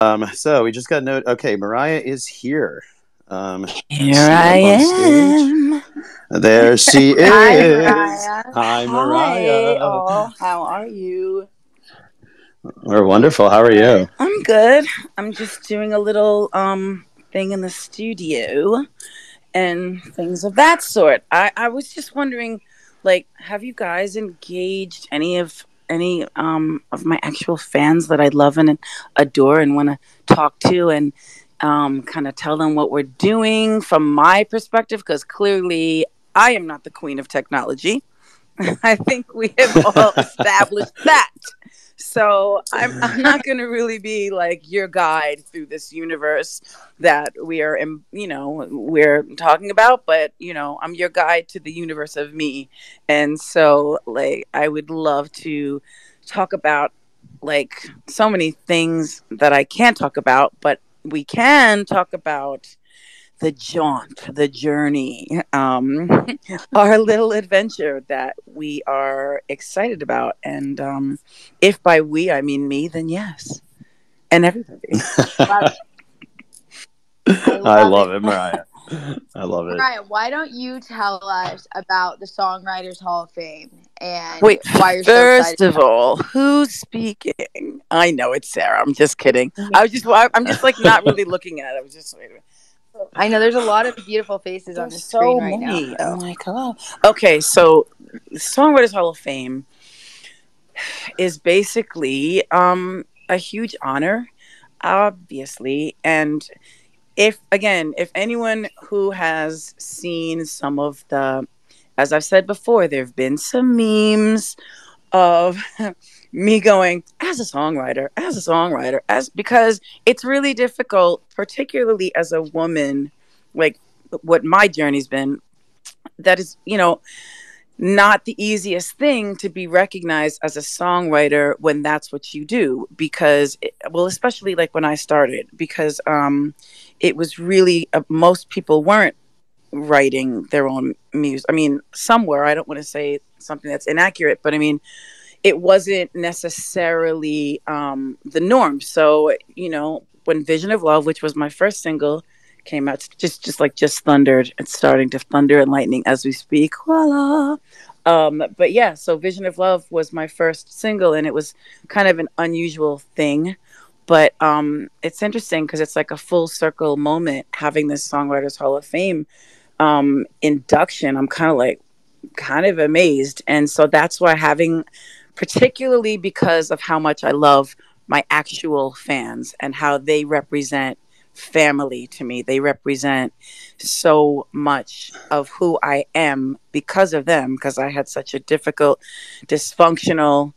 So we just got note. Okay, Mariah is here. Here See I up on stage. am. There she Hi, is. Mariah. Hi, Hi. Mariah. Oh, how are you? We're wonderful. How are you? I'm good. I'm just doing a little thing in the studio and things of that sort. I was just wondering, like, have you guys engaged any of my actual fans that I love and adore and want to talk to and kind of tell them what we're doing from my perspective? Because clearly I am not the queen of technology. I think we have all established that. So I'm not going to really be like your guide through this universe that we are in, we're talking about, but I'm your guide to the universe of me. And so like I would love to talk about like so many things that I can't talk about, but we can talk about the jaunt, the journey, our little adventure that we are excited about. And if by we I mean me, then yes, and everybody. Love it. I I love love it. it, Mariah. I love it. Mariah, why don't you tell us about the Songwriters Hall of Fame and Wait, why you're so excited first of all, who's speaking? I know it's Sarah. I'm just kidding. about it? I'm just like not really looking at it. I was just wait a minute. I know there's a lot of beautiful faces on There's the screen so right now. many. I'm like, hello. Okay, so the Songwriters Hall of Fame is basically a huge honor, obviously. And if anyone who has seen some of the, as I've said before, there have been some memes of me going as a songwriter, as because it's really difficult, particularly as a woman, like what my journey's been. That is, not the easiest thing to be recognized as a songwriter when that's what you do well, especially like when I started, because it was really most people weren't writing their own music. I mean, some were. I don't want to say something that's inaccurate, but I mean, it wasn't necessarily the norm. So when Vision of Love, which was my first single, came out, it's just thundered. It's starting to thunder and lightning as we speak. Voila. But yeah, so Vision of Love was my first single, and it was kind of an unusual thing. But it's interesting because it's like a full circle moment having this Songwriters Hall of Fame induction. I'm kind of amazed. And so that's why having, particularly because of how much I love my actual fans and how they represent family to me. They represent so much of who I am because of them, because I had such a difficult, dysfunctional,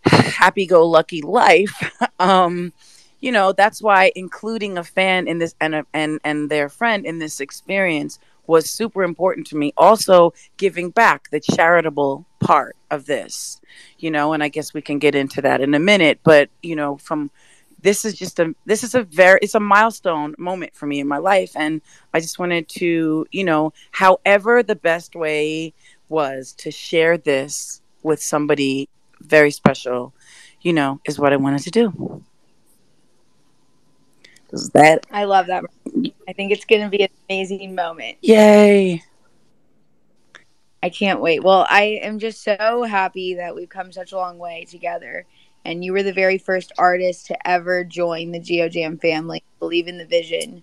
happy go lucky life. That's why including a fan in this and their friend in this experience was super important to me. Also, giving back, the charitable part of this, and I guess we can get into that in a minute. But from this is a very it's a milestone moment for me in my life, and I just wanted to, however the best way was to share this with somebody very special, is what I wanted to do. Is that I love that. I think it's going to be an amazing moment. yay? I can't wait. Well, I am just so happy that we've come such a long way together. And you were the very first artist to ever join the Geojam family, believe in the vision.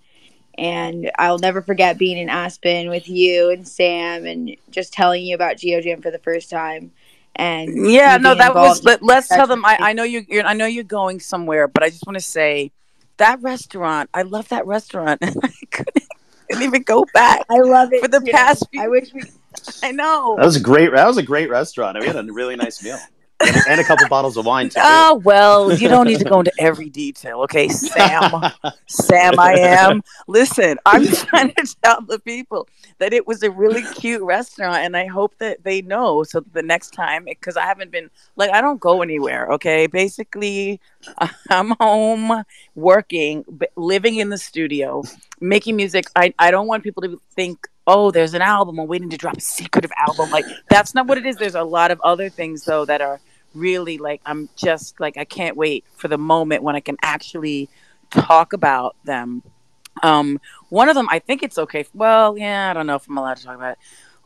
And I'll never forget being in Aspen with you and Sam and just telling you about Geojam for the first time and Yeah, you no, being that was. involved in Let's tell such them. a I know I know you're going somewhere, but I just want to say that restaurant. I love that restaurant. Couldn't even go back I love for it the too. past I few. wish we I know. That was a great restaurant. We had a really nice meal and a couple bottles of wine to boot. Oh, well, you don't need to go into every detail, okay, Sam? Sam, I am. Listen, I'm just trying to tell the people that it was a really cute restaurant, and I hope that they know so that the next time, because I haven't been, like, I don't go anywhere, okay? Basically, I'm home working, living in the studio, making music. I don't want people to think, oh, there's an album. I'm waiting to drop a secretive album. Like, that's not what it is. There's a lot of other things, though, that are really like, I'm just like, I can't wait for the moment when I can actually talk about them. Um, One of them, I think it's okay. Well, yeah, I don't know if I'm allowed to talk about it.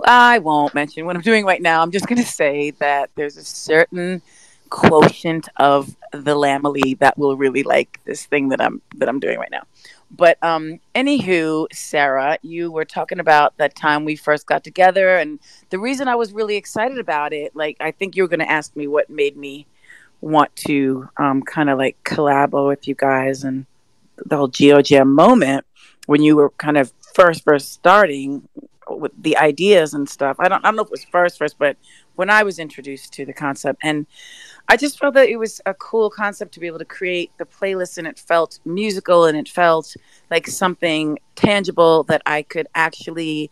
I won't mention what I'm doing right now. I'm just going to say that there's a certain quotient of the Lamely that will really like this thing that I'm doing right now. But anywho, Sarah, you were talking about that time we first got together, and the reason I was really excited about it, like I think you were going to ask me what made me want to kind of like collabo with you guys and the whole Geojam moment when you were kind of first starting with the ideas and stuff. I don't know if it was first, but when I was introduced to the concept, and I just felt that it was a cool concept to be able to create the playlist, and it felt musical and it felt like something tangible that I could actually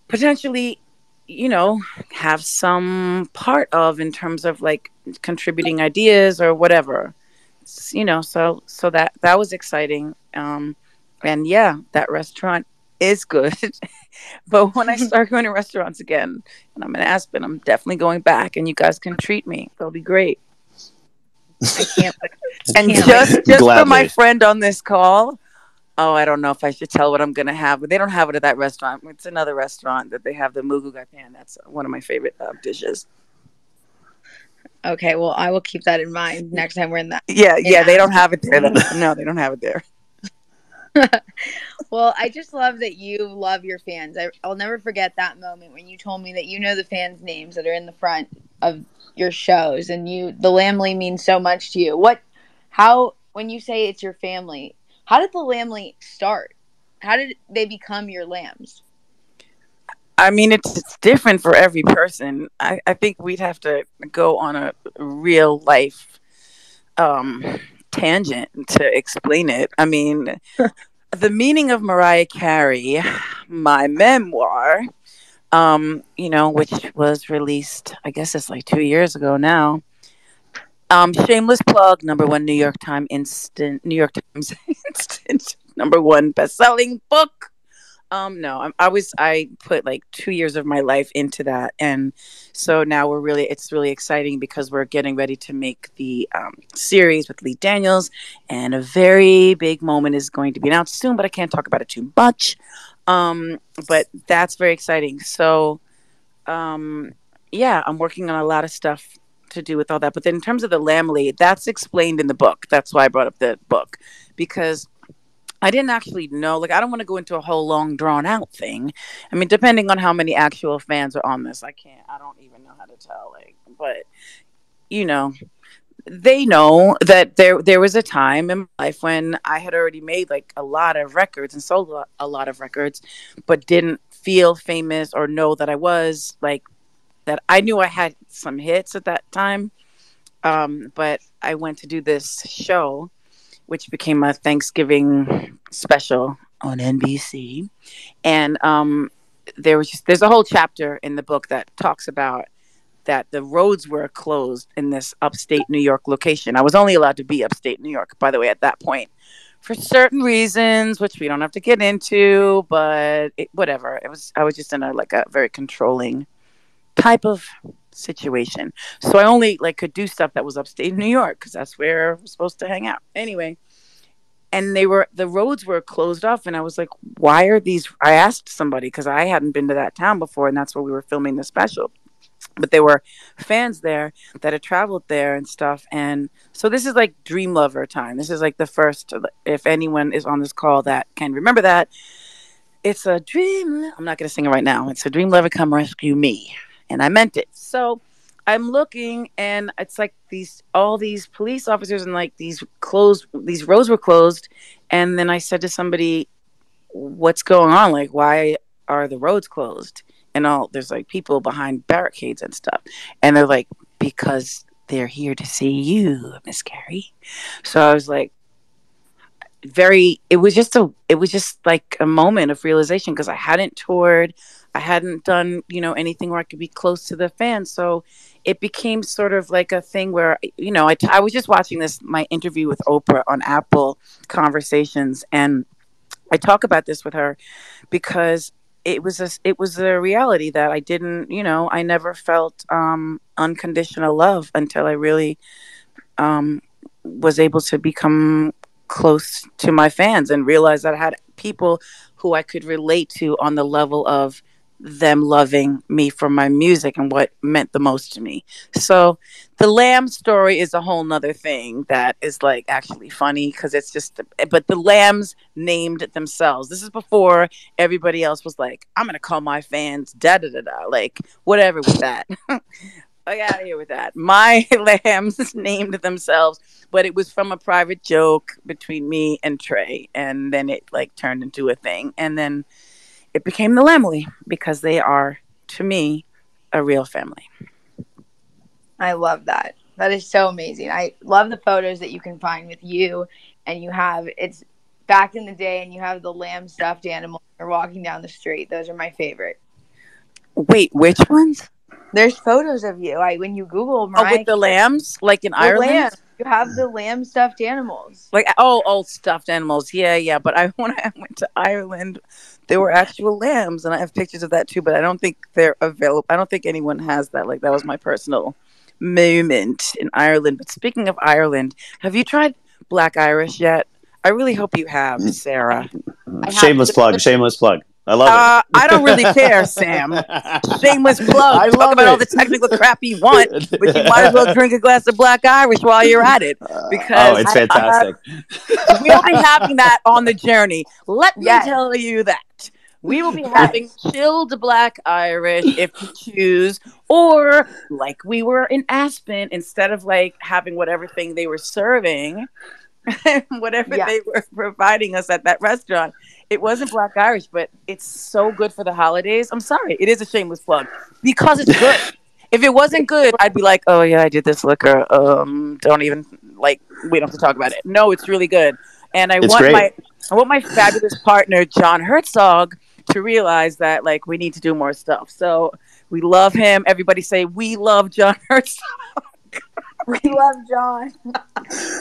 potentially, you know, have some part of in terms of like contributing ideas or whatever. So that was exciting. And yeah, that restaurant is good. But when I start going to restaurants again, and I'm in Aspen, I'm definitely going back, and you guys can treat me. That'll be great. I can't. And Can't just for my Gladly. friend on this call, oh, I don't know if I should tell what I'm gonna have, but they don't have it at that restaurant. It's another restaurant that they have the mugu gai pan. That's one of my favorite dishes. Okay, well, I will keep that in mind next time we're in that. Yeah, In yeah, they don't have it there. Aspen. No, they don't have it there. Well, I just love that you love your fans. I'll never forget that moment when you told me that you know the fans' names that are in the front of your shows, and the Lamley means so much to you. When you say it's your family, how did the Lamley start? How did they become your lambs? I mean, it's different for every person. I think we'd have to go on a real life um, tangent to explain it. I mean, the meaning of Mariah Carey, my memoir, which was released, I guess it's like 2 years ago now. Shameless plug, number one New York Times instant number one best-selling book. No, I put like 2 years of my life into that, and so now it's really exciting because we're getting ready to make the series with Lee Daniels, and a very big moment is going to be announced soon, but I can't talk about it too much. But that's very exciting. So, yeah, I'm working on a lot of stuff to do with all that. But then in terms of the Lamley, that's explained in the book. That's why I brought up the book, because I didn't actually know. Like, I don't want to go into a whole long, drawn out thing. I mean, depending on how many actual fans are on this, I don't even know how to tell. Like, but, you know, they know that there was a time in my life when I had already made like a lot of records and sold a lot of records, but didn't feel famous or know that I was like, that I knew I had some hits at that time. But I went to do this show, which became a Thanksgiving special on NBC. And there's a whole chapter in the book that talks about that the roads were closed in this upstate New York location. I was only allowed to be upstate New York, by the way, at that point, for certain reasons, which we don't have to get into. But whatever. I was just in a very controlling type of situation. So I only like could do stuff that was upstate New York because that's where we're supposed to hang out. Anyway, and the roads were closed off, and I was like, why are these? I asked somebody because I hadn't been to that town before, and that's where we were filming the special. But there were fans there that had traveled there and stuff, and so this is like Dream Lover time. This is like the first. If anyone is on this call that can remember that, it's a dream. I'm not going to sing it right now. It's a dream lover come rescue me, and I meant it. So I'm looking, and it's like all these police officers, and like these roads were closed. And then I said to somebody, "What's going on? Like, why are the roads closed?" And there's like people behind barricades and stuff, and they're like, "Because they're here to see you, Miss Carey." So I was like, it was just like a moment of realization because I hadn't toured, I hadn't done anything where I could be close to the fans. So it became sort of like a thing where I was just watching my interview with Oprah on Apple Conversations, and I talk about this with her because it was a reality that I didn't, I never felt unconditional love until I really was able to become close to my fans and realized that I had people who I could relate to on the level of them loving me for my music and what meant the most to me. So the lamb story is a whole nother thing that is like actually funny because it's just, but the lambs named themselves. This is before everybody else was like, I'm going to call my fans da da da da, like whatever with that. I got out of here with that. My lambs named themselves, but it was from a private joke between me and Trey, and then it like turned into a thing, and then it became the Lamely because they are, to me, a real family. I love that. That is so amazing. I love the photos that you can find with you, and you have it's back in the day, and you have the lamb stuffed animal. You're walking down the street. Those are my favorite. Wait, which ones? There's photos of you. When you Google Mariah with the lambs, like in Ireland. Lamb. You have the lamb stuffed animals. Like stuffed animals. Yeah. But when I went to Ireland, there were actual lambs, and I have pictures of that too. But I don't think they're available. I don't think anyone has that. Like that was my personal moment in Ireland. But speaking of Ireland, have you tried Black Irish yet? I really hope you have, Sarah. Shameless plug. I love it. I don't really care, Sam. Shameless plug. I Talk love about it. all the technical crap you want, but you might as well drink a glass of Black Irish while you're at it. Because it's fantastic. We'll be having that on the journey. Let me tell you that. We will be having chilled Black Irish if you choose, or like we were in Aspen, instead of like having whatever thing they were serving, whatever they were providing us at that restaurant. It wasn't Black Irish, but it's so good for the holidays. I'm sorry. It is a shameless plug because it's good. If it wasn't good, I'd be like, oh, yeah, I did this liquor. Don't even, like, we don't have to talk about it. No, it's really good. And I want my fabulous partner, John Herzog, to realize that, like, we need to do more stuff. So we love him. Everybody say, we love John Herzog. We love John.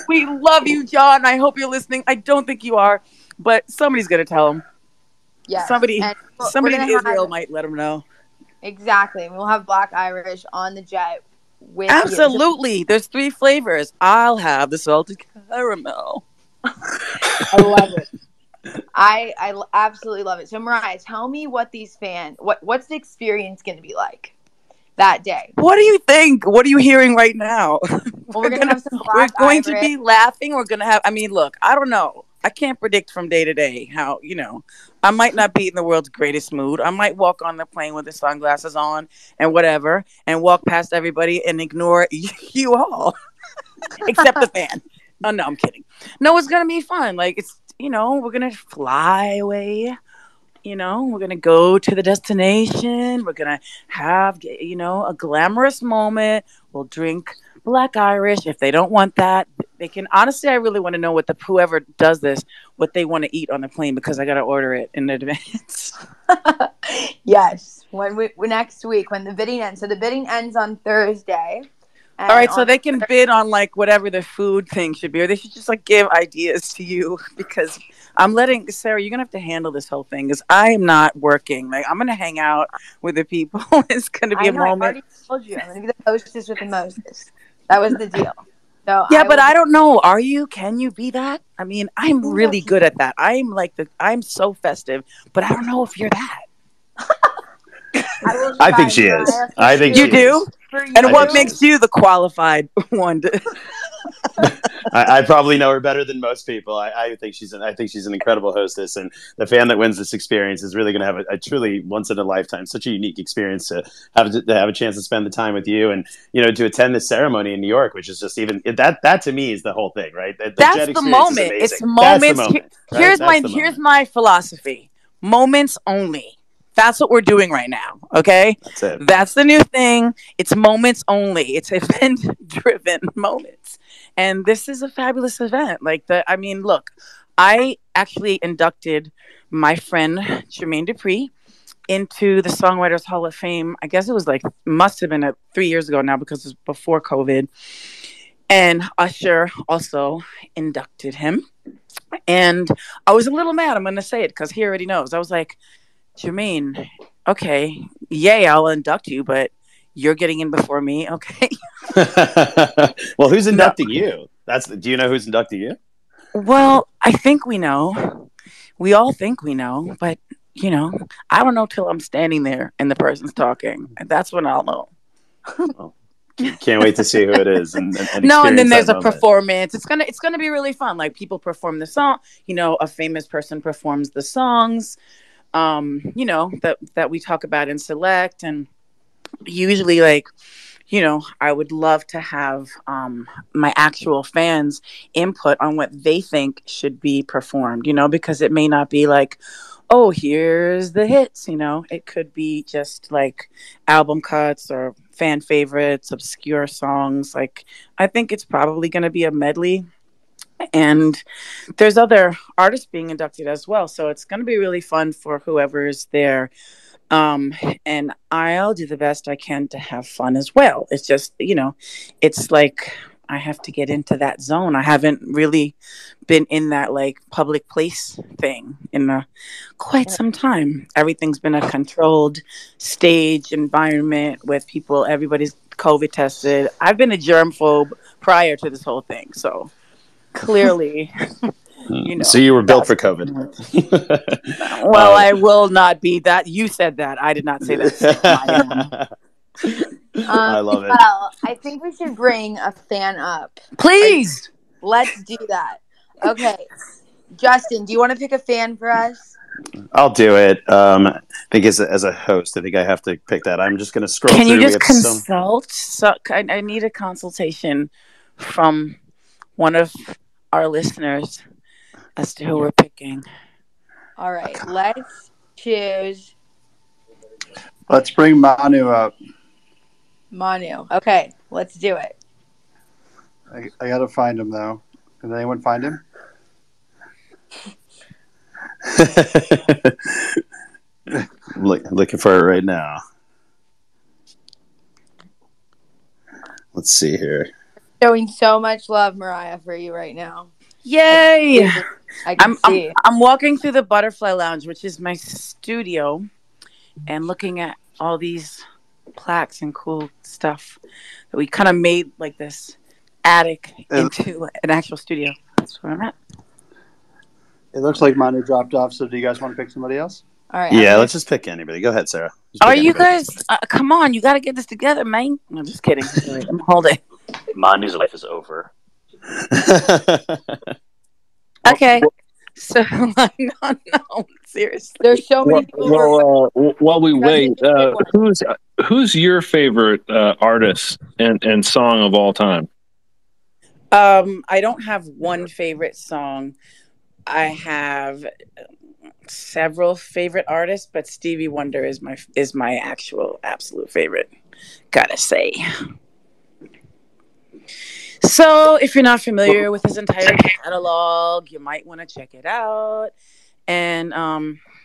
We love you, John. I hope you're listening. I don't think you are. But somebody's going to tell him. Yeah. Somebody in Israel might let him know. Exactly. We'll have Black Irish on the jet with Absolutely. You. There's 3 flavors. I'll have the salted caramel. I love it. I absolutely love it. So, Mariah, tell me what what's the experience going to be like that day? What do you think? What are you hearing right now? Well, we're going to have some Black We're going Irish. to be laughing. We're going to have, look, I don't know. I can't predict from day to day how, I might not be in the world's greatest mood. I might walk on the plane with the sunglasses on and whatever and walk past everybody and ignore you all, except the fan. Oh, no, I'm kidding. No, it's going to be fun. Like, it's, we're going to fly away. We're going to go to the destination. We're going to have, a glamorous moment. We'll drink Black Irish. If they don't want that, they can. Honestly, I really want to know whoever does this, what they want to eat on the plane, because I got to order it in advance. Yes. Next week, when the bidding ends. So the bidding ends on Thursday. All right, so they can bid on like whatever the food thing should be, or they should just like give ideas to you, because I'm letting Sarah, you're gonna have to handle this whole thing because I'm not working. Like I'm gonna hang out with the people. It's gonna be a moment. I already told you I'm gonna be the hostess with the mostest. That was the deal. So yeah, but I don't know. Are you? Can you be that? I'm really good at that. I'm so festive, but I don't know if you're that. I think she is. I think you do. And what makes you the qualified one? I probably know her better than most people. I think she's an incredible hostess, and the fan that wins this experience is really going to have a truly once in a lifetime, such a unique experience to have a chance to spend the time with you, and to attend this ceremony in New York, which is just even that to me is the whole thing, right? That's the moment. It's moments. Here's my philosophy: moments only. That's what we're doing right now, okay? That's it. That's the new thing. It's moments only. It's event-driven moments. And this is a fabulous event. Look, I actually inducted my friend, Jermaine Dupri, into the Songwriters Hall of Fame. I guess it was must have been 3 years ago now because it was before COVID. And Usher also inducted him. And I was a little mad. I'm going to say it because he already knows. I was like, Jermaine, okay, yay, I'll induct you, but you're getting in before me, okay? Well, who's inducting you? Do you know who's inducting you? Well, I think we know. We all think we know, but I don't know till I'm standing there and the person's talking, and that's when I'll know. Well, can't wait to see who it is and No, and then experience that there's a moment. performance. It's gonna be really fun. Like people perform the song. A famous person performs the songs. That we talk about in select, and usually I would love to have my actual fans input on what they think should be performed, because it may not be like, oh, here's the hits, it could be just like album cuts or fan favorites, obscure songs. Like, I think it's probably going to be a medley. And there's other artists being inducted as well. So it's going to be really fun for whoever's there, and I'll do the best I can to have fun as well. It's just, it's like I have to get into that zone. I haven't really been in that like public place thing in quite some time. Everything's been a controlled stage environment with people, everybody's COVID tested. I've been a germphobe prior to this whole thing. So clearly, So you were built for COVID. Well, I will not be that. You said that. I did not say that. Sam. I am. I love it. Well, I think we should bring a fan up. Please. Let's do that. Okay. Justin, do you want to pick a fan for us? I'll do it. I think as a host, I think I have to pick that. I'm just going to scroll Can through. you just consult? So I need a consultation from one of our listeners as to who we're picking. All right. Let's choose. Let's bring Manu up. Manu. Okay. Let's do it. I got to find him, though. Can anyone find him? Looking for it right now. Let's see here. Showing so much love, Mariah, for you right now. Yay! I can see. I'm walking through the Butterfly Lounge, which is my studio, and looking at all these plaques and cool stuff that we kind of made like this attic into an actual studio. That's where I'm at. It looks like Manu dropped off, so do you guys want to pick somebody else? All right. Yeah, let's just pick anybody. Go ahead, Sarah. Are you guys? Come on, you got to get this together, man. I'm just kidding. I'm holding. Manu's life is over. Okay. So, no, seriously. There's so many people. While we wait, who's your favorite artist and song of all time? I don't have one favorite song. I have several favorite artists, but Stevie Wonder is my actual absolute favorite. Gotta say. So, if you're not familiar with his entire catalog, you might want to check it out. And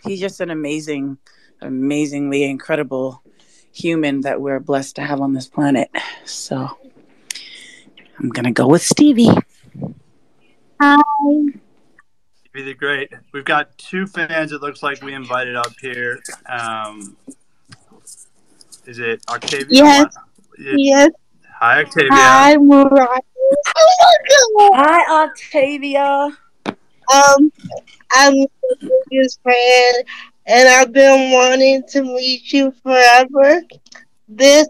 he's just an amazingly incredible human that we're blessed to have on this planet. So, I'm gonna go with Stevie. Hi. Stevie the Great. We've got two fans. It looks like we invited up here. Is it Octavia? Yes. Yes. Hi, Octavia. Hi, Mariah. Hi, Octavia. I'm your biggest fan, and I've been wanting to meet you forever. This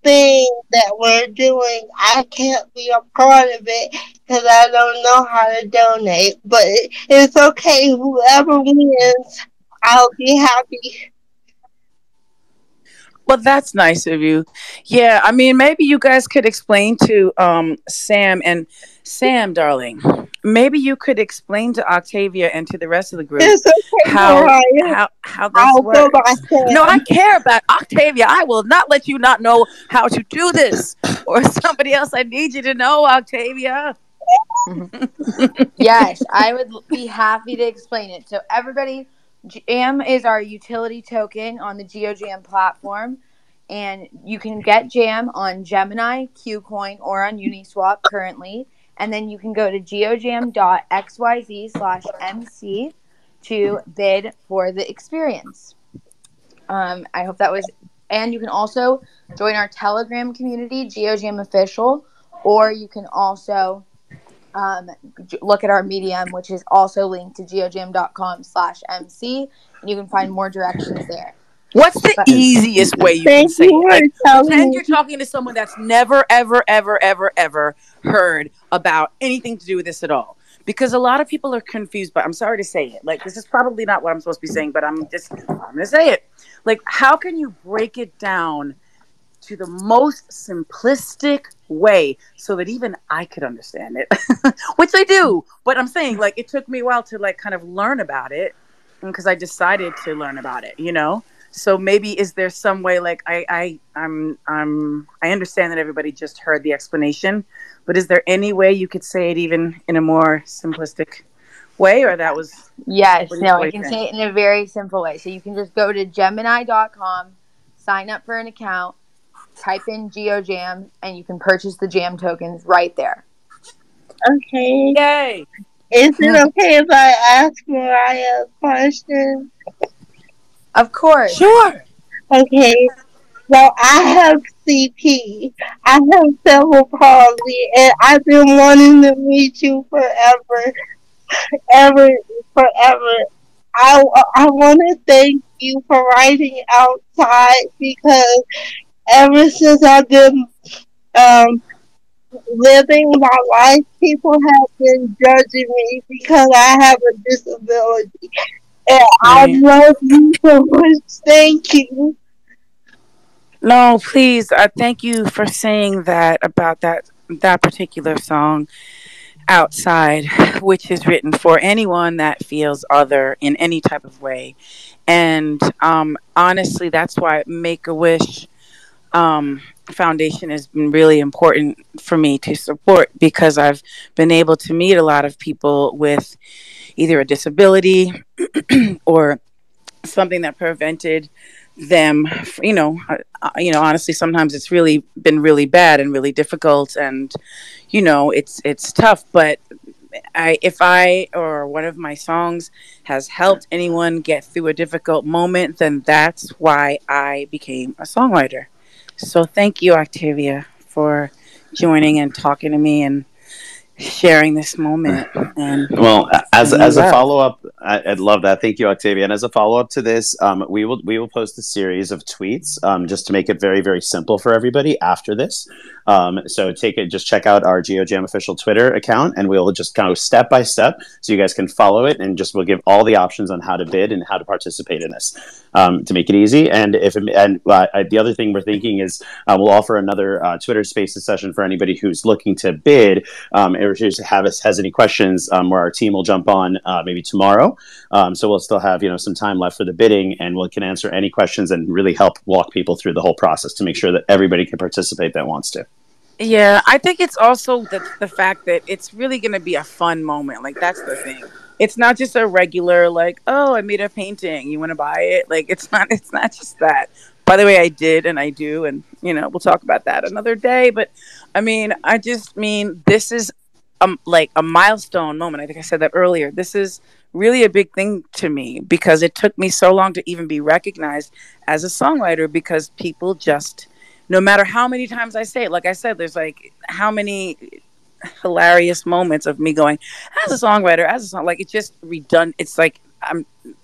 thing that we're doing, I can't be a part of it because I don't know how to donate. But it's okay. Whoever wins, I'll be happy. Well, that's nice of you. Yeah, I mean, maybe you guys could explain to Sam, and Sam, darling, maybe you could explain to Octavia and to the rest of the group It's okay, Mariah. how this I'll works. go myself. No, I care about Octavia. I will not let you not know how to do this. Or somebody else, I need you to know, Octavia. Yes, I would be happy to explain it. So everybody, Jam is our utility token on the Geojam platform, and you can get Jam on Gemini, Qcoin, or on Uniswap currently. And then you can go to geojam.xyz/MC to bid for the experience. I hope that was, and you can also join our Telegram community, Geojam Official, or you can also look at our Medium, which is also linked to geojam.com/MC, and you can find more directions there. What's the But easiest way you can Thank say you it? Like, for telling pretend me. you're talking to someone that's never, ever, ever, ever, ever heard about anything to do with this at all. Because a lot of people are confused, but I'm sorry to say it. Like, this is probably not what I'm supposed to be saying, but I'm going to say it. Like, how can you break it down to the most simplistic way so that even I could understand it? Which I do. But I'm saying, like, it took me a while to, like, kind of learn about it because I decided to learn about it, you know? So maybe is there some way, like, I understand that everybody just heard the explanation, but is there any way you could say it even in a more simplistic way, or that was yes, what no, do I you can think? say it in a very simple way. So you can just go to Gemini.com, sign up for an account, type in Geojam, and you can purchase the Jam tokens right there. Okay. Yay! Is it okay if I ask Mariah a question? Of course. Sure. Okay. Well, I have CP. I have cerebral palsy, and I've been wanting to meet you forever, ever, forever. I want to thank you for writing outside because ever since I've been um, living my life, people have been judging me because I have a disability. And I Right. love you so much. Thank you. No, please. Thank you for saying that about that particular song, Outside, which is written for anyone that feels other in any type of way. And honestly, that's why Make a Wish Foundation has been really important for me to support because I've been able to meet a lot of people with either a disability or something that prevented them, honestly sometimes it's really been really bad and really difficult, and it's tough, but if I or one of my songs has helped anyone get through a difficult moment, then that's why I became a songwriter. So thank you, Octavia, for joining and talking to me and sharing this moment and Well, sending you as a love. follow up, I love that. Thank you, Octavia. And as a follow up to this, we will post a series of tweets just to make it very very simple for everybody after this. So just check out our GeoJam official Twitter account, and we'll just go step by step so you guys can follow it, and we'll give all the options on how to bid and how to participate in this to make it easy. And the other thing we're thinking is we'll offer another Twitter Spaces session for anybody who's looking to bid or just has any questions where our team will jump on maybe tomorrow. So we'll still have some time left for the bidding, and we can answer any questions and really help walk people through the whole process to make sure that everybody can participate that wants to. Yeah, I think it's also the fact that it's really going to be a fun moment. Like, that's the thing. It's not just a regular, like, oh, I made a painting, you want to buy it? Like, it's not just that. By the way, I did and I do, and we'll talk about that another day. But I mean, I just mean this is like a milestone moment. I think I said that earlier. This is really a big thing to me because it took me so long to even be recognized as a songwriter, because people just, no matter how many times I say it, like I said, there's like how many hilarious moments of me going as a songwriter, as a song, like it's just redundant. It's like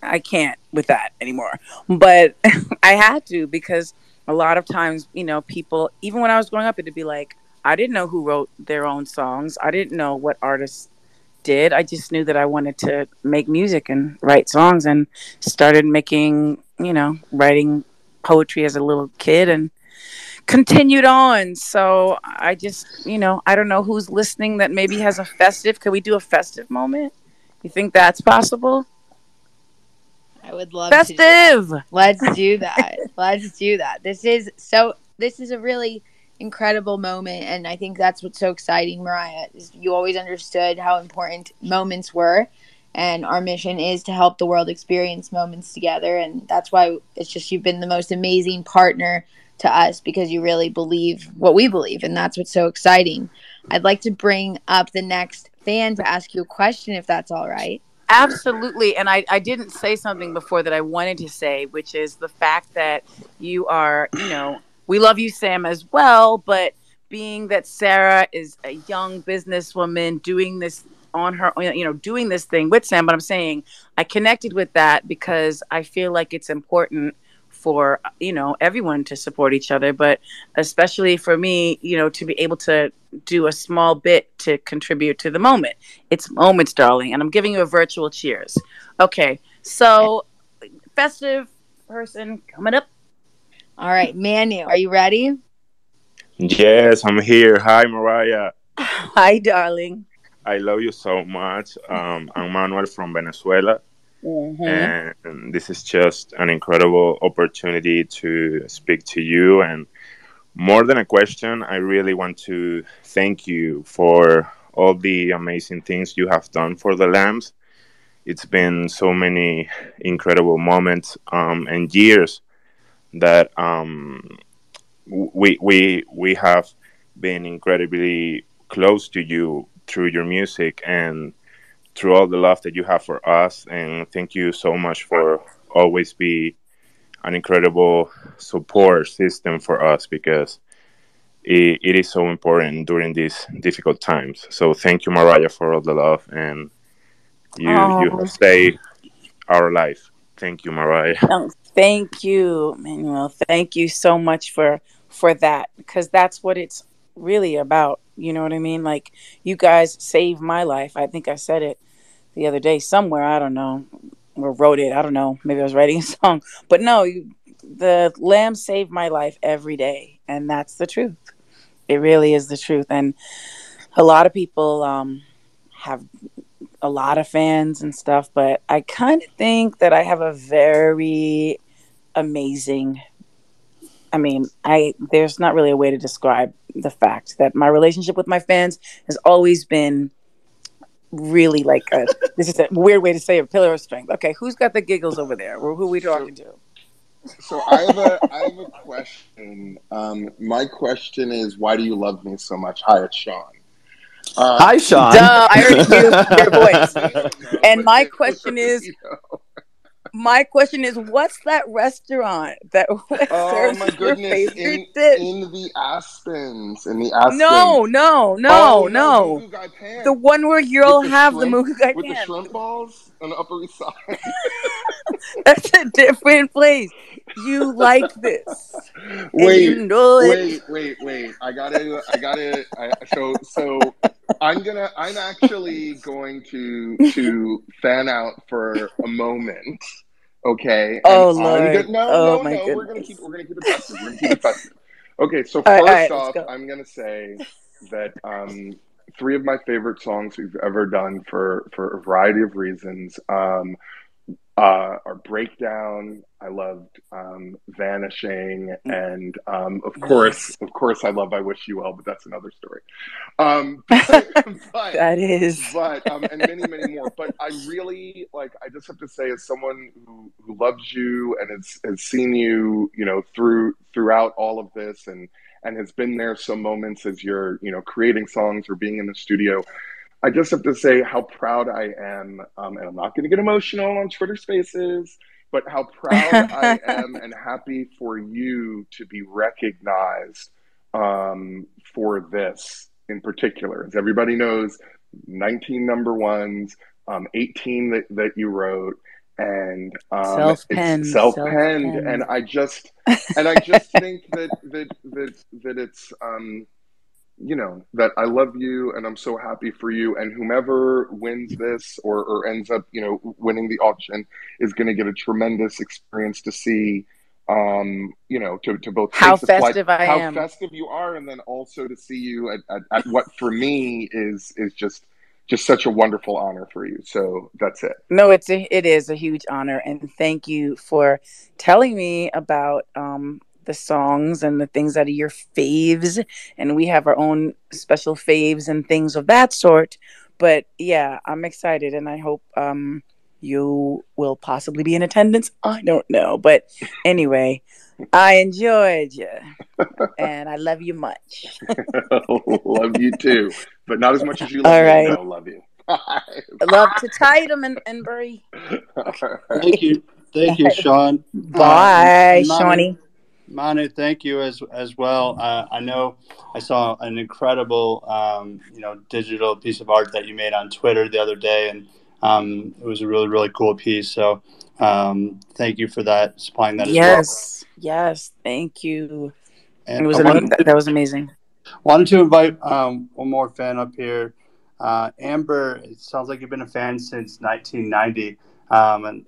I can't with that anymore. But I had to, because a lot of times, people, even when I was growing up, it'd be like, I didn't know who wrote their own songs. I didn't know what artists did. I just knew that I wanted to make music and write songs, and started making, writing poetry as a little kid and continued on. So I just, I don't know who's listening that maybe has a festive. Could we do a festive moment? You think that's possible? I would love to do that. Festive. Let's do that. Let's do that. This is a really incredible moment, and I think that's what's so exciting, Mariah. Is you always understood how important moments were, and our mission is to help the world experience moments together, and that's why it's just you've been the most amazing partner to us, because you really believe what we believe, and that's what's so exciting. I'd like to bring up the next fan to ask you a question, if that's all right. Absolutely. And I didn't say something before that I wanted to say, which is the fact that you are, we love you, Sam, as well. But being that Sarah is a young businesswoman doing this on her, doing this thing with Sam. But I'm saying I connected with that because I feel like it's important for, everyone to support each other, but especially for me, to be able to do a small bit to contribute to the moment. It's moments, darling. And I'm giving you a virtual cheers. Okay. So festive person coming up. All right, Manu, are you ready? Yes, I'm here. Hi, Mariah. Hi, darling. I love you so much. I'm Manuel from Venezuela, and this is just an incredible opportunity to speak to you. And more than a question, I really want to thank you for all the amazing things you have done for the Lambs. It's been so many incredible moments and years that we have been incredibly close to you through your music and through all the love that you have for us. And thank you so much for always be an incredible support system for us, because it is so important during these difficult times. So thank you, Mariah, for all the love, and you have saved our life. Thank you, Mariah. Thank you, Manuel. Thank you so much for that, because that's what it's really about. You know what I mean? Like, you guys saved my life. I think I said it the other day somewhere. I don't know, or wrote it. I don't know. Maybe I was writing a song. But no, the Lamb saved my life every day, and that's the truth. It really is the truth. And a lot of people have a lot of fans and stuff, but I kind of think that I have a very amazing, there's not really a way to describe the fact that my relationship with my fans has always been really like this is a weird way to say a pillar of strength. Okay, who's got the giggles over there? Who are we talking to? So I have a question. My question is, why do you love me so much? Hi, it's Sean. Hi, Sean. Duh, I already knew your voice. And my question is, what's that restaurant that serves my your goodness, favorite dish? in the Aspens. No. Moo Gai Pan. The one where you'll have the Moo Gai Pan. With the shrimp balls on the Upper East Side. That's a different place. You like this. Wait. You know it. So I'm actually going to fan out for a moment. Okay. Oh, Lord. No. My goodness. We're gonna keep it festive. Okay, so first off, I'm gonna say that three of my favorite songs we've ever done for a variety of reasons are Breakdown. I loved Vanishing, and of course I love I Wish You Well, but that's another story. That is. But and many more. But I really I just have to say, as someone who loves you and has seen you, throughout all of this, and has been there some moments as you're, creating songs or being in the studio, I just have to say how proud I am, and I'm not going to get emotional on Twitter Spaces, but how proud I am and happy for you to be recognized for this in particular. As everybody knows, 19 number ones, 18 that you wrote, and self-penned, and I just think that it's that I love you, and I'm so happy for you, and whomever wins this or ends up winning the auction is going to get a tremendous experience to see to both how festive how festive you are, and then also to see you at what for me is just such a wonderful honor for you. So that's it. No, it is a huge honor, and thank you for telling me about the songs and the things that are your faves, and we have our own special faves and things of that sort. But yeah, I'm excited, and I hope you will possibly be in attendance. I don't know, but anyway, I enjoyed you, and I love you much. Love you too, but not as much as you love All right. me. No, love you. Love to Tatum and Bury. Thank you, Sean. Bye, Shawnee. Manu, thank you as well. I know I saw an incredible, digital piece of art that you made on Twitter the other day, and it was a really, really cool piece. So thank you for that, supplying that as well. Yes, thank you. And That was amazing. Wanted to invite one more fan up here. Amber, it sounds like you've been a fan since 1990. And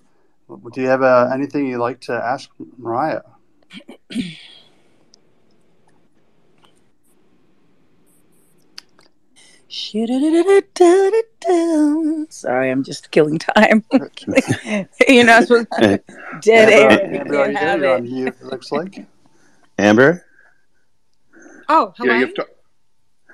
do you have anything you'd like to ask Mariah? Sorry, I'm just killing time. You're not supposed to dead air. Amber, are you there? You're on mute, it looks like. Amber? Oh, hello.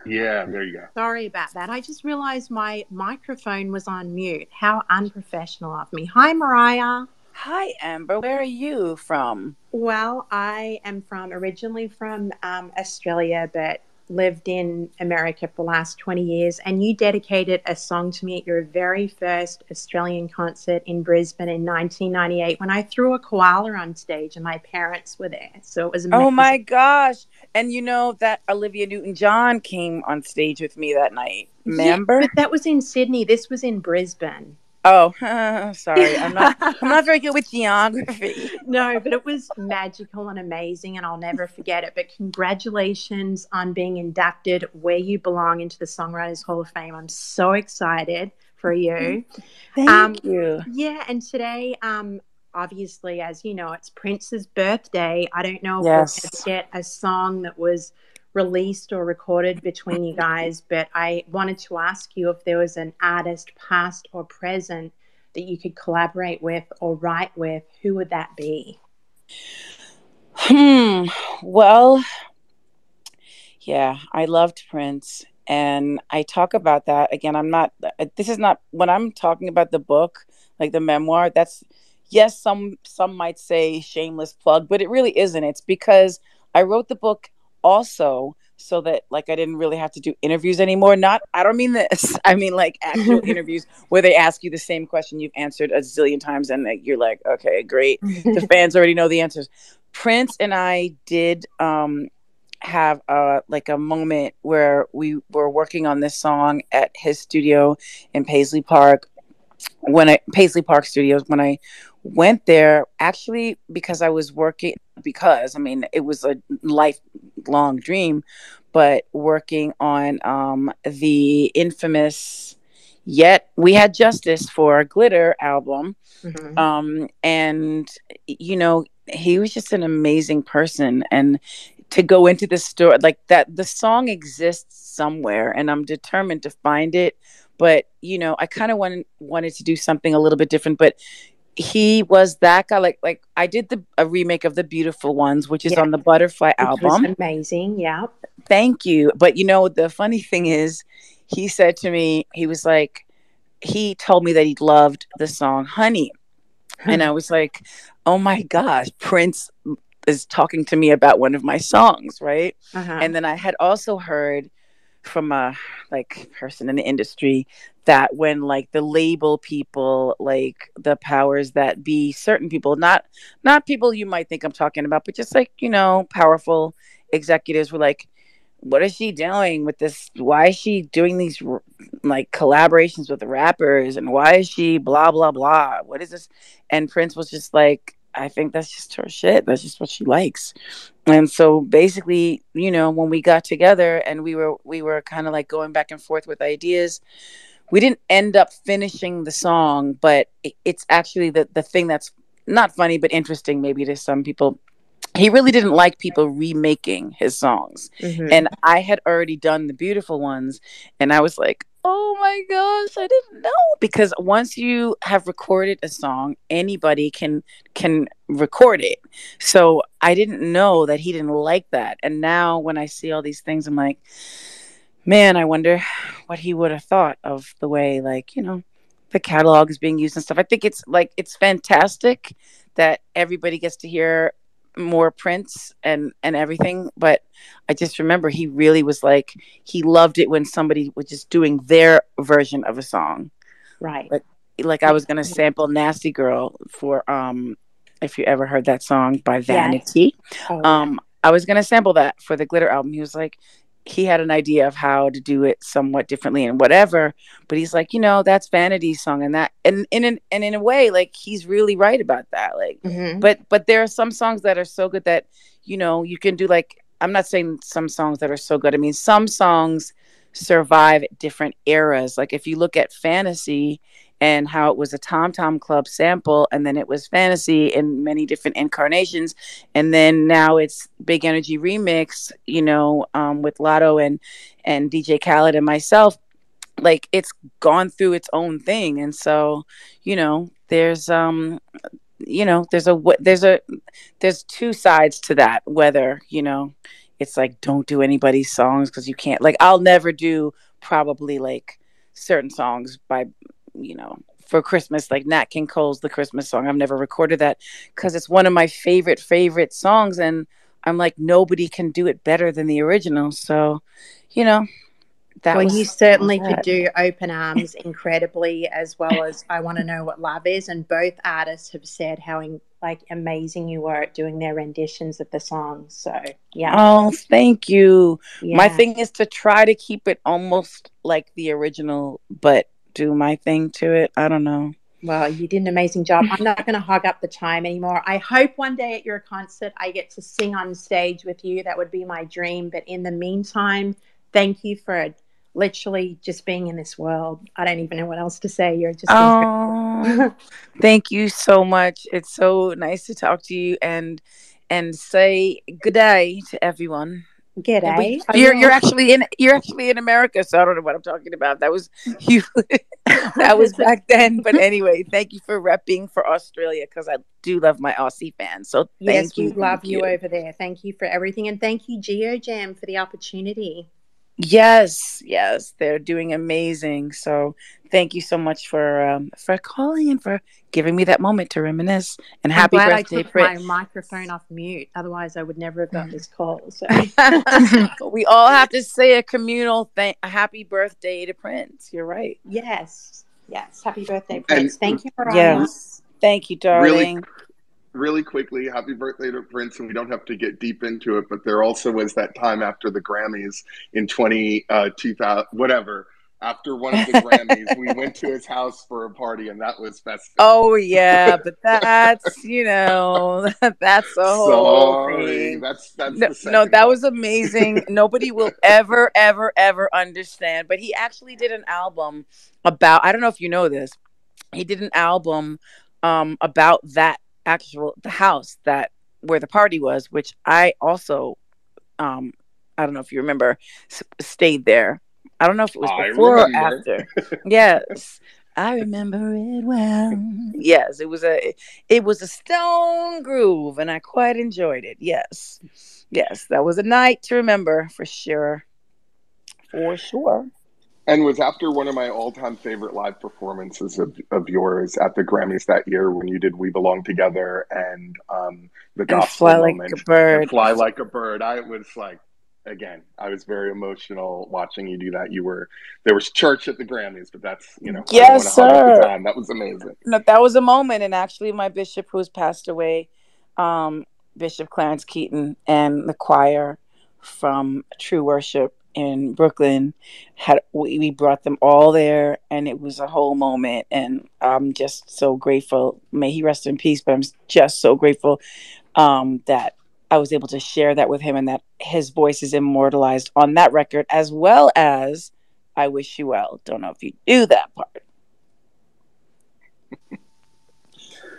Yeah, there you go. Sorry about that. I just realized my microphone was on mute. How unprofessional of me. Hi, Mariah. Hi, Amber. Where are you from? Well, I am originally from Australia, but lived in America for the last 20 years. And you dedicated a song to me at your very first Australian concert in Brisbane in 1998 when I threw a koala on stage and my parents were there. So it was amazing. Oh my gosh. And you know that Olivia Newton-John came on stage with me that night. Remember? Yeah, but that was in Sydney. This was in Brisbane. Oh, sorry. I'm not very good with geography. No, but it was magical and amazing, and I'll never forget it. But congratulations on being inducted where you belong into the Songwriters Hall of Fame. I'm so excited for you. Thank you. Yeah, and today, obviously, as you know, it's Prince's birthday. I don't know if we'll ever get a song that was released or recorded between you guys, but I wanted to ask you if there was an artist, past or present, that you could collaborate with or write with. Who would that be? Well, yeah, I loved Prince, and I talk about that again. This is not when I'm talking about the book, like the memoir. That's, yes, some might say shameless plug, but it really isn't. It's because I wrote the book also so that like I didn't really have to do interviews anymore. I don't mean this. I mean like actual interviews where they ask you the same question you've answered a zillion times and you're like, okay, great. The fans already know the answers. Prince and I did have like a moment where we were working on this song at his studio in Paisley Park Studios. When I went there, actually, because I was working, it was a lifelong dream, but working on the infamous Yet We Had Justice for Glitter album. Mm-hmm. And, you know, he was just an amazing person. And to go into the story like that, the song exists somewhere and I'm determined to find it. But, you know, I kind of wanted to do something a little bit different, but he was that guy. Like I did a remake of The Beautiful Ones, which is on the Butterfly album. Which was amazing. Yeah. Thank you. But, you know, the funny thing is, he said to me, he told me that he loved the song Honey. And I was like, oh my gosh, Prince is talking to me about one of my songs, right? And then I had also heard from a person in the industry that when like the label people, like the powers that be, certain people, not people you might think I'm talking about, but just like, you know, powerful executives were like, what is she doing with this? Why is she doing these like collaborations with the rappers? And why is she blah, blah, blah? What is this? And Prince was just like, I think that's just her shit. That's just what she likes. And so basically, you know, when we got together and we were kind of like going back and forth with ideas, we didn't end up finishing the song, but it's actually the thing that's not funny, but interesting maybe to some people. He really didn't like people remaking his songs. And I had already done The Beautiful Ones. And I was like, oh my gosh, I didn't know. Because once you have recorded a song, anybody can record it. So I didn't know that he didn't like that. And now when I see all these things, I'm like, man, I wonder what he would have thought of the way, like, you know, the catalog is being used and stuff. I think it's fantastic that everybody gets to hear more Prince and everything, but I just remember he really was like, he loved it when somebody was just doing their version of a song, right? Like I was gonna sample Nasty Girl for if you ever heard that song by Yes. Vanity. Oh, yeah. I was gonna sample that for the Glitter album. He was like, he had an idea of how to do it somewhat differently and whatever, but he's like, that's Vanity's song, and that, and in a way, like, he's really right about that. Like, but there are some songs that are so good that you can do, like, I'm not saying some songs that are so good. I mean, some songs survive different eras. Like, if you look at Fantasy and how it was a Tom Tom Club sample, and then it was Fantasy in many different incarnations, and then now it's Big Energy Remix, with Lotto and DJ Khaled and myself. Like, it's gone through its own thing, and so there's there's two sides to that. Whether it's like, don't do anybody's songs because you can't. Like, I'll never do probably like certain songs by for Christmas, like Nat King Cole's The Christmas Song. I've never recorded that because it's one of my favorite songs, and I'm like, nobody can do it better than the original. So you certainly could do Open Arms incredibly, as well as I Want to Know What Love Is, and both artists have said how amazing you were at doing their renditions of the songs. So yeah. Oh, thank you. Yeah. My thing is to try to keep it almost like the original, but do my thing to it. I don't know. Well, you did an amazing job. I'm not going to hog up the time anymore. I hope one day at your concert I get to sing on stage with you. That would be my dream. But in the meantime, thank you for literally just being in this world. I don't even know what else to say. You're just Thank you so much. It's so nice to talk to you and say good day to everyone. G'day. You're actually in America, so I don't know what I'm talking about. That was you. That was back then. But anyway, thank you for repping for Australia, because I do love my Aussie fans. So thank you. Yes, we love you over there. Thank you for everything, and thank you, Geojam, for the opportunity. Yes, they're doing amazing. So thank you so much for calling and for giving me that moment to reminisce. And happy birthday, I took my microphone off mute. Otherwise, I would never have got this call. So we all have to say a communal happy birthday to Prince. You're right. Yes. Happy birthday, Prince. Thank you, Mariah. Yes. Thank you, darling. Really quickly, happy birthday to Prince, and we don't have to get deep into it, but there also was that time after the Grammys in 2000, whatever. After one of the Grammys, we went to his house for a party, and that was festive. Oh yeah, but that's that's the whole thing. That's no, that was amazing. Nobody will ever understand. But he actually did an album about. I don't know if you know this. He did an album about that. The house where the party was, which I also I don't know if you remember, stayed there. I don't know if it was before or after. Yes, I remember it well. Yes, it was a stone groove, and I quite enjoyed it. Yes, that was a night to remember for sure. And was after one of my all-time favorite live performances of yours at the Grammys that year, when you did "We Belong Together" and the gospel Fly moment, Like a Bird. "Fly Like a Bird." I was like, again, I was very emotional watching you do that. There was church at the Grammys, but that's yes, I don't want to hog up sir. the time. That was amazing. No, that was a moment, and actually, my bishop, who's passed away, Bishop Clarence Keaton, and the choir from True Worship in Brooklyn we brought them all there, and it was a whole moment, and I'm just so grateful. May he rest in peace, but I'm just so grateful that I was able to share that with him, and that his voice is immortalized on that record, as well as I Wish You Well. Don't know if you do that part.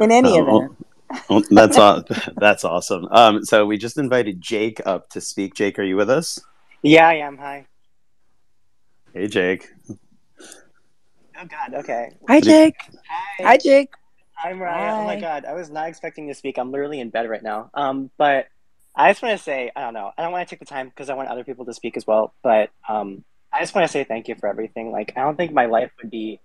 In any event. Well, that's awesome. So we just invited Jake up to speak. Jake, are you with us? Yeah, I am. Hi. Hey, Jake. Oh, God. Okay. Hi, Jake. Hi, Jake. Hi, Mariah. Oh, my God. I was not expecting to speak. I'm literally in bed right now. But I just want to say, I don't know. I don't want to take the time because I want other people to speak as well. But I just want to say thank you for everything. Like, I don't think my life would be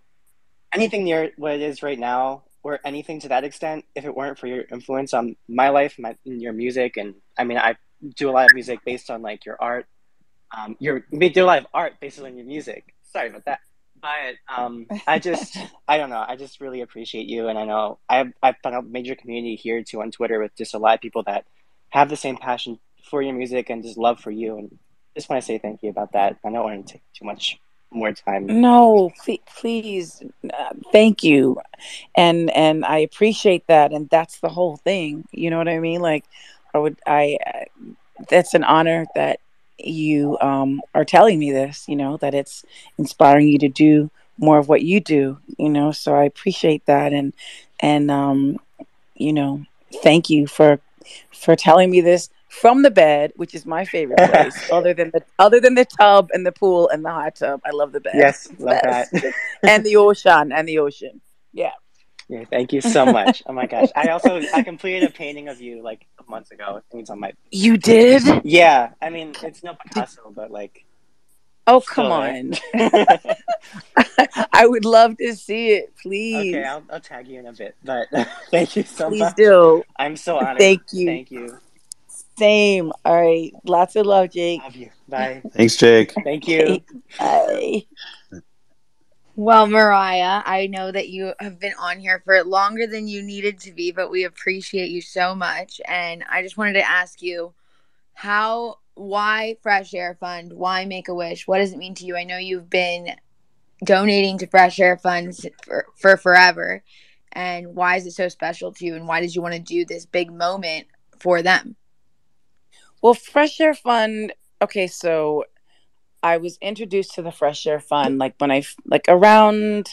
anything near what it is right now, or anything to that extent, if it weren't for your influence on my life, your music. And I mean, I do a lot of music based on like your art. You do a lot of art based on your music. Sorry about that. But I don't know. I just really appreciate you, and I know I've found a major community here too on Twitter with just a lot of people that have the same passion for your music and just love for you. And just want to say thank you about that. I don't want to take too much more time. No, please, thank you, and I appreciate that, and that's the whole thing. You know what I mean? Like, I that's an honor that you are telling me this. You know that it's inspiring you to do more of what you do. You know, so I appreciate that, and you know, thank you for telling me this from the bed, which is my favorite place, other than the tub and the pool and the hot tub. I love the bed. Yes, It's the love that. best. And the ocean. Yeah. Yeah, thank you so much. Oh my gosh. I completed a painting of you like a month ago. I think it's on my. You did? Yeah, I mean it's no Picasso, but like. Oh, come on. I would love to see it, please. Okay, I'll tag you in a bit. But thank you so Please much. do. I'm so honored. Thank you. Thank you. Same. All right. Lots of love, Jake. Love you. Bye. Thanks, Jake. Thank you. Bye. Well, Mariah, I know that you have been on here for longer than you needed to be, but we appreciate you so much. And I just wanted to ask you, why Fresh Air Fund? Why Make-A-Wish? What does it mean to you? I know you've been donating to Fresh Air Funds for forever. And why is it so special to you? And why did you want to do this big moment for them? Well, Fresh Air Fund, okay, so I was introduced to the Fresh Air Fund around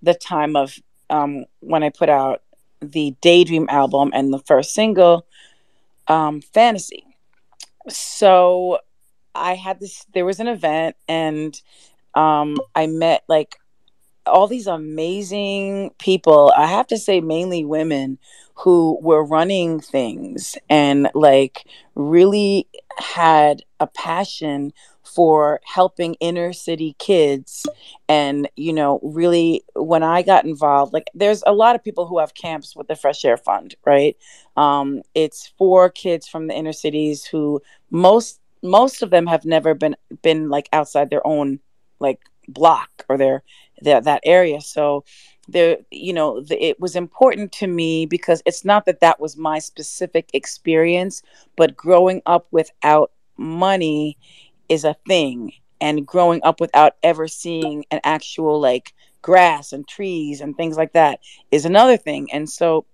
the time of when I put out the Daydream album and the first single, Fantasy. So there was an event, and I met like all these amazing people. I have to say, mainly women who were running things and like really had a passion for helping inner city kids. And, you know, really, when I got involved, like there's a lot of people who have camps with the Fresh Air Fund, right? It's for kids from the inner cities who most of them have never been like outside their own like block or that area. So there, you know, it was important to me because it's not that was my specific experience, but growing up without money is a thing, and growing up without ever seeing an actual like grass and trees and things like that is another thing. And so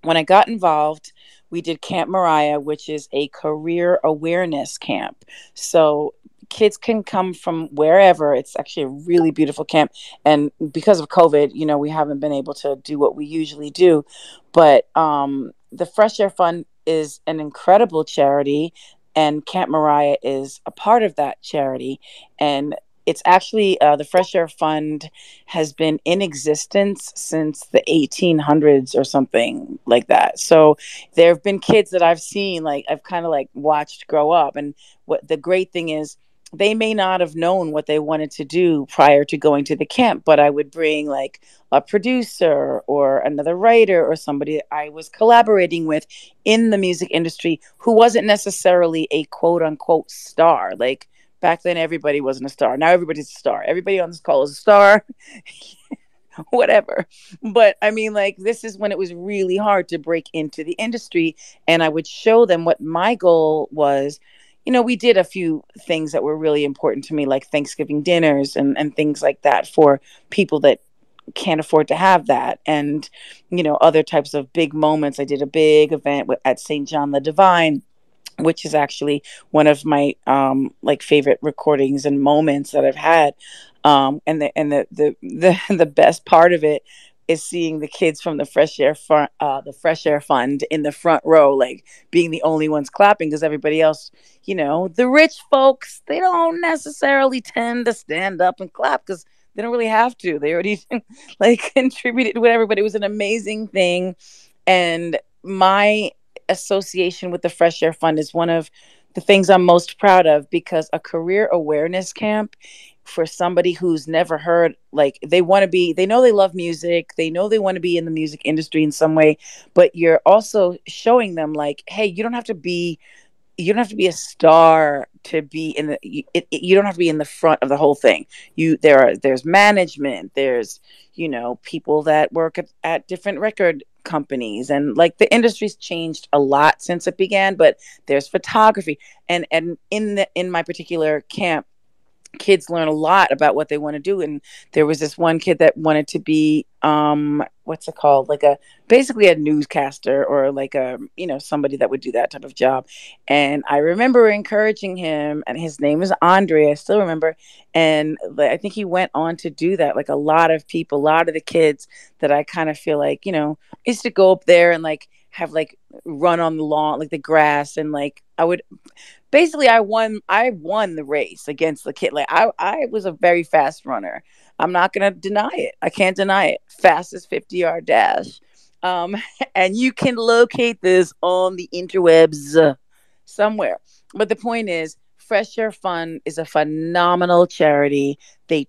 when I got involved, we did Camp Mariah, which is a career awareness camp. So kids can come from wherever. It's actually a really beautiful camp. And because of COVID, you know, we haven't been able to do what we usually do. But the Fresh Air Fund is an incredible charity, and Camp Mariah is a part of that charity. And it's actually the Fresh Air Fund has been in existence since the 1800s or something like that. So there have been kids that I've seen, like I've kind of like watched grow up. And what the great thing is, they may not have known what they wanted to do prior to going to the camp, but I would bring like a producer or another writer or somebody I was collaborating with in the music industry who wasn't necessarily a quote unquote star. Like back then, everybody wasn't a star. Now everybody's a star. Everybody on this call is a star. Whatever. But I mean, like, this is when it was really hard to break into the industry. And I would show them what my goal was. You know, we did a few things that were really important to me, like Thanksgiving dinners and things like that for people that can't afford to have that. And, you know, other types of big moments. I did a big event at St. John the Divine, which is actually one of my like favorite recordings and moments that I've had. The best part of it is seeing the kids from the Fresh Air Fund in the front row, like being the only ones clapping, because everybody else, you know, the rich folks, they don't necessarily tend to stand up and clap because they don't really have to. They already like contributed whatever, but it was an amazing thing. And my association with the Fresh Air Fund is one of the things I'm most proud of, because a career awareness camp for somebody who's never heard, like they know they love music, they know they want to be in the music industry in some way, but you're also showing them like, hey, you don't have to be you don't have to be a star to be in the you don't have to be in the front of the whole thing. There's management, there's people that work at different record companies, and like the industry's changed a lot since it began, but there's photography, and in my particular camp, kids learn a lot about what they want to do. And there was this one kid that wanted to be what's it called, like basically a newscaster, or like somebody that would do that type of job. And I remember encouraging him, and his name is Andre, I still remember. And I think he went on to do that. Like a lot of the kids that I kind of feel like used to go up there and like have like run on the lawn, like the grass, and like I won the race against the kid. Like I was a very fast runner. I'm not gonna deny it. I can't deny it. Fastest 50-yard dash. And you can locate this on the interwebs somewhere. But the point is, Fresh Air Fund is a phenomenal charity. The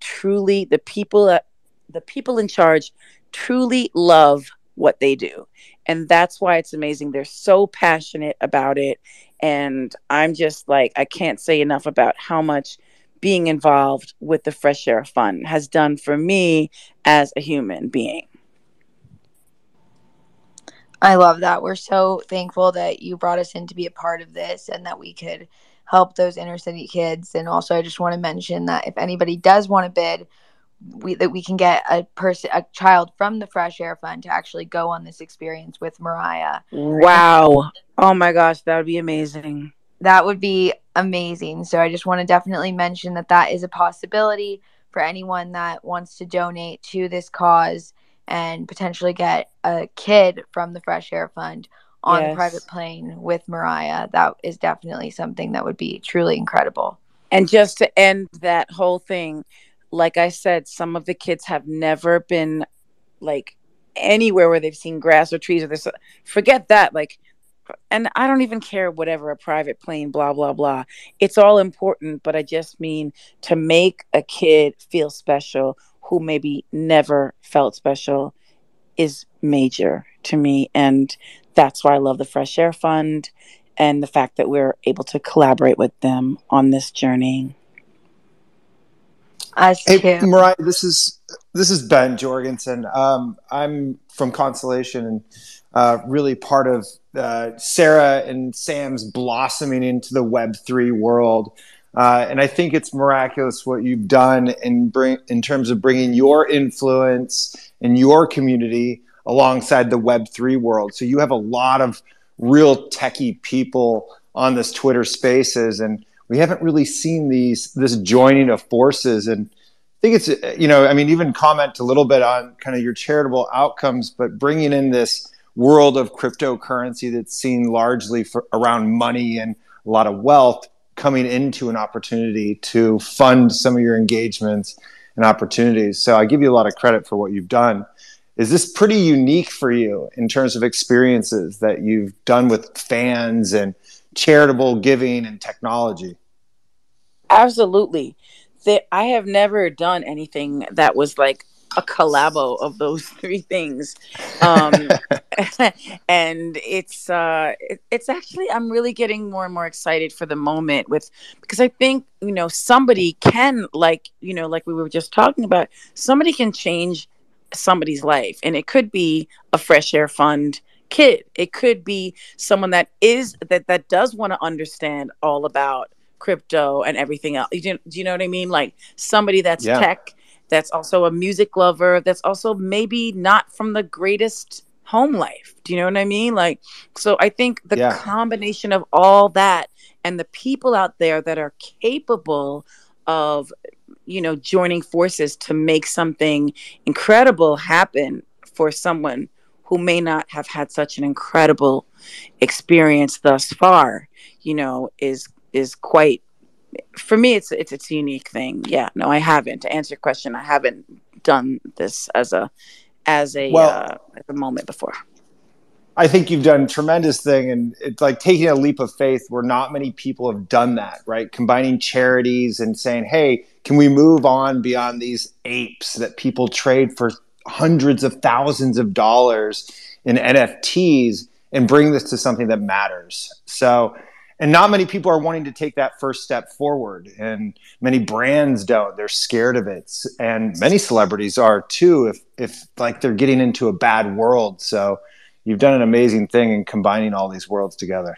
people in charge truly love what they do. And that's why it's amazing. They're so passionate about it. And I'm just like, I can't say enough about how much being involved with the Fresh Air Fund has done for me as a human being. I love that. We're so thankful that you brought us in to be a part of this, and that we could help those inner city kids. And also, I just want to mention that if anybody does want to bid, we can get a child from the Fresh Air Fund to actually go on this experience with Mariah. Wow. Oh my gosh, that would be amazing. That would be amazing. So I just want to definitely mention that is a possibility for anyone that wants to donate to this cause and potentially get a kid from the Fresh Air Fund on a private plane with Mariah. That is definitely something that would be truly incredible. And just to end that whole thing, like I said, some of the kids have never been like anywhere where they've seen grass or trees, or forget that. Like, and I don't even care whatever, a private plane, blah, blah, blah. It's all important. But I just mean to make a kid feel special who maybe never felt special is major to me. And that's why I love the Fresh Air Fund and the fact that we're able to collaborate with them on this journey. Hey, Mariah, this is Ben Jorgensen. I'm from Constellation, and really part of Sarah and Sam's blossoming into the Web3 world. And I think it's miraculous what you've done in terms of bringing your influence and your community alongside the Web3 world. So you have a lot of real techie people on this Twitter Spaces, and we haven't really seen this joining of forces. And I think it's, even comment a little bit on kind of your charitable outcomes, but bringing in this world of cryptocurrency that's seen largely around money and a lot of wealth, coming into an opportunity to fund some of your engagements and opportunities. So I give you a lot of credit for what you've done. Is this pretty unique for you in terms of experiences that you've done with fans and charitable giving and technology? Absolutely. I have never done anything that was like a collabo of those three things. And it's actually, I'm really getting more and more excited for the moment because I think, somebody can, like we were just talking about, somebody can change somebody's life. And it could be a Fresh Air Fund kid. It could be someone that does want to understand all about crypto and everything else. Do you know what I mean? Like somebody that's tech, that's also a music lover, that's also maybe not from the greatest home life. Do you know what I mean? Like, so I think the combination of all that and the people out there that are capable of, joining forces to make something incredible happen for someone who may not have had such an incredible experience thus far, is quite, for me, it's a unique thing. Yeah, no, I haven't. To answer your question, I haven't done this as a moment before. I think you've done a tremendous thing, and it's like taking a leap of faith where not many people have done that, right? Combining charities and saying, hey, can we move on beyond these apes that people trade for hundreds of thousands of dollars in NFTs and bring this to something that matters? So, and not many people are wanting to take that first step forward, and many brands don't. They're scared of it, and many celebrities are too, if like they're getting into a bad world. So you've done an amazing thing in combining all these worlds together.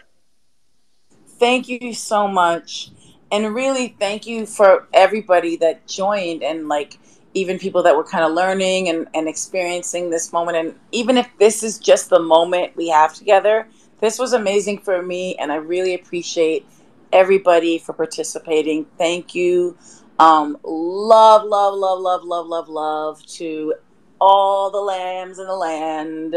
Thank you so much. And really thank you for everybody that joined, and like even people that were kind of learning and experiencing this moment. And even if this is just the moment we have together, this was amazing for me, and I really appreciate everybody for participating. Thank you. Love, love, love, love, love, love, love to all the lambs in the land.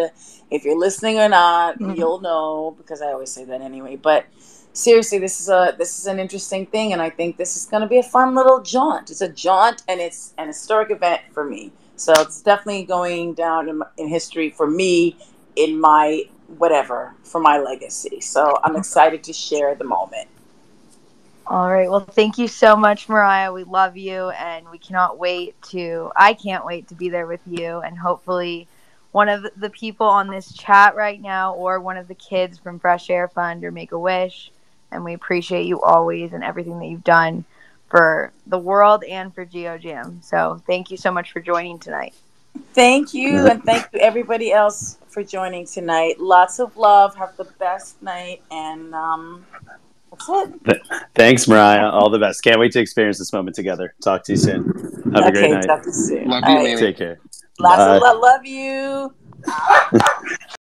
If you're listening or not, you'll know, because I always say that anyway. But seriously, this is an interesting thing, and I think this is going to be a fun little jaunt. It's a jaunt, and it's an historic event for me. So it's definitely going down in history for me, in my whatever, for my legacy. So I'm excited to share the moment. All right. Well, thank you so much, Mariah. We love you, and I can't wait to be there with you, and hopefully one of the people on this chat right now, or one of the kids from Fresh Air Fund or Make-A-Wish. And we appreciate you always and everything that you've done for the world and for Geojam. So thank you so much for joining tonight. Thank you, and thank you everybody else for joining tonight. Lots of love. Have the best night, and that's it. Thanks, Mariah. All the best. Can't wait to experience this moment together. Talk to you soon. Have a great night. Talk to you soon. Love you, Manny. Take care. Lots of love. Love you.